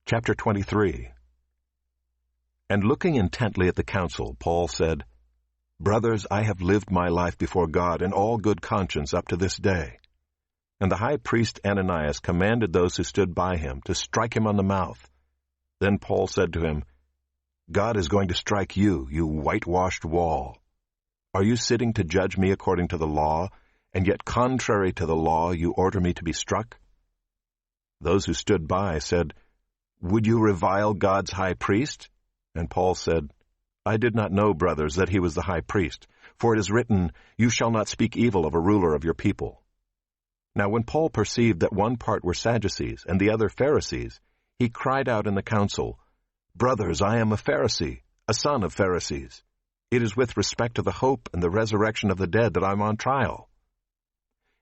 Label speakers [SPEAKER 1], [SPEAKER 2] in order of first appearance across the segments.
[SPEAKER 1] Chapter 23. And looking intently at the council, Paul said, "Brothers, I have lived my life before God in all good conscience up to this day." And the high priest Ananias commanded those who stood by him to strike him on the mouth. Then Paul said to him, "God is going to strike you, you whitewashed wall. Are you sitting to judge me according to the law, and yet contrary to the law you order me to be struck?" Those who stood by said, "Would you revile God's high priest?" And Paul said, "I did not know, brothers, that he was the high priest, for it is written, 'You shall not speak evil of a ruler of your people.'" Now when Paul perceived that one part were Sadducees and the other Pharisees, he cried out in the council, "Brothers, I am a Pharisee, a son of Pharisees. It is with respect to the hope and the resurrection of the dead that I am on trial."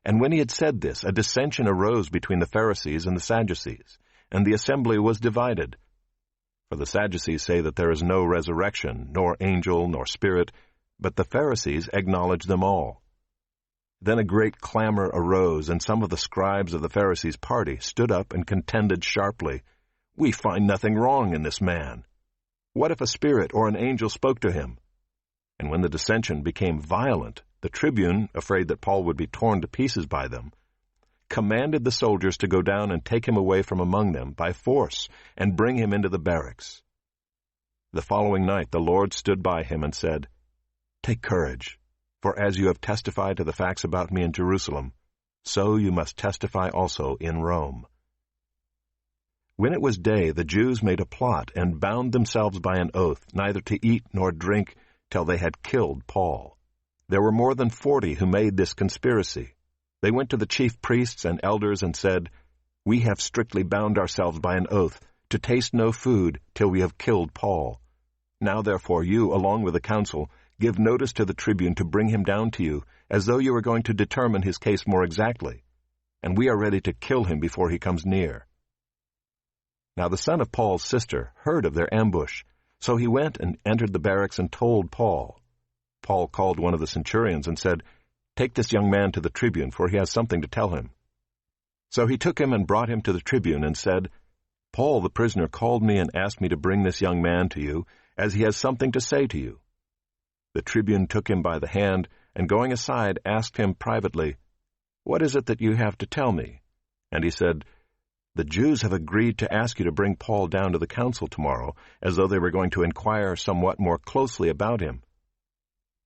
[SPEAKER 1] And when he had said this, a dissension arose between the Pharisees and the Sadducees, and the assembly was divided. For the Sadducees say that there is no resurrection, nor angel, nor spirit, but the Pharisees acknowledge them all. Then a great clamor arose, and some of the scribes of the Pharisees' party stood up and contended sharply, "We find nothing wrong in this man. What if a spirit or an angel spoke to him?" And when the dissension became violent, the tribune, afraid that Paul would be torn to pieces by them, commanded the soldiers to go down and take him away from among them by force and bring him into the barracks. The following night the Lord stood by him and said, "Take courage, for as you have testified to the facts about me in Jerusalem, so you must testify also in Rome." When it was day, the Jews made a plot and bound themselves by an oath neither to eat nor drink till they had killed Paul. There were more than 40 who made this conspiracy. They went to the chief priests and elders and said, "We have strictly bound ourselves by an oath to taste no food till we have killed Paul. Now therefore you, along with the council, give notice to the tribune to bring him down to you, as though you were going to determine his case more exactly, and we are ready to kill him before he comes near." Now the son of Paul's sister heard of their ambush, so he went and entered the barracks and told Paul. Paul called one of the centurions and said, "Take this young man to the tribune, for he has something to tell him." So he took him and brought him to the tribune and said, "Paul the prisoner called me and asked me to bring this young man to you, as he has something to say to you." The tribune took him by the hand, and going aside asked him privately, "What is it that you have to tell me?" And he said, "The Jews have agreed to ask you to bring Paul down to the council tomorrow, as though they were going to inquire somewhat more closely about him.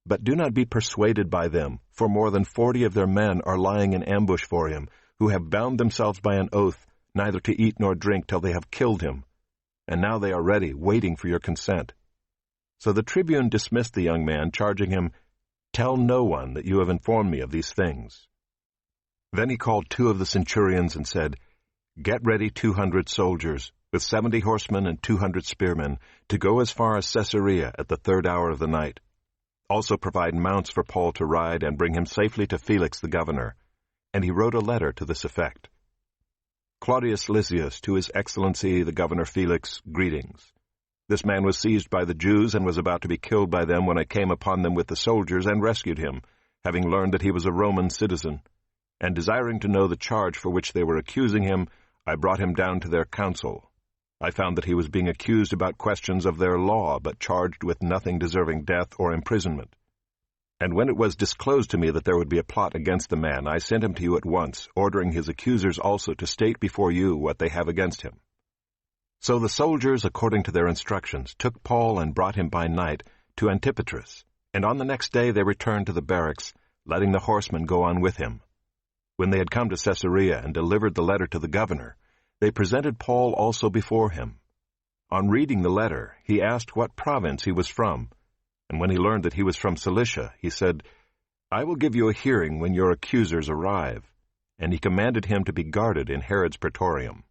[SPEAKER 1] But do not be persuaded by them, for more than 40 of their men are lying in ambush for him, who have bound themselves by an oath neither to eat nor drink till they have killed him. And now they are ready, waiting for your consent." So the tribune dismissed the young man, charging him, "Tell no one that you have informed me of these things." Then he called 2 of the centurions and said, "Get ready 200 soldiers, with 70 horsemen and 200 spearmen, to go as far as Caesarea at the 3rd hour of the night. Also provide mounts for Paul to ride and bring him safely to Felix the governor." And he wrote a letter to this effect. "Claudius Lysias, to His Excellency the Governor Felix, greetings. This man was seized by the Jews and was about to be killed by them when I came upon them with the soldiers and rescued him, having learned that he was a Roman citizen. And desiring to know the charge for which they were accusing him, I brought him down to their council. I found that he was being accused about questions of their law, but charged with nothing deserving death or imprisonment. And when it was disclosed to me that there would be a plot against the man, I sent him to you at once, ordering his accusers also to state before you what they have against him." So the soldiers, according to their instructions, took Paul and brought him by night to Antipatris, and on the next day they returned to the barracks, letting the horsemen go on with him. When they had come to Caesarea and delivered the letter to the governor, they presented Paul also before him. On reading the letter, he asked what province he was from, and when he learned that he was from Cilicia, he said, "I will give you a hearing when your accusers arrive." And he commanded him to be guarded in Herod's praetorium.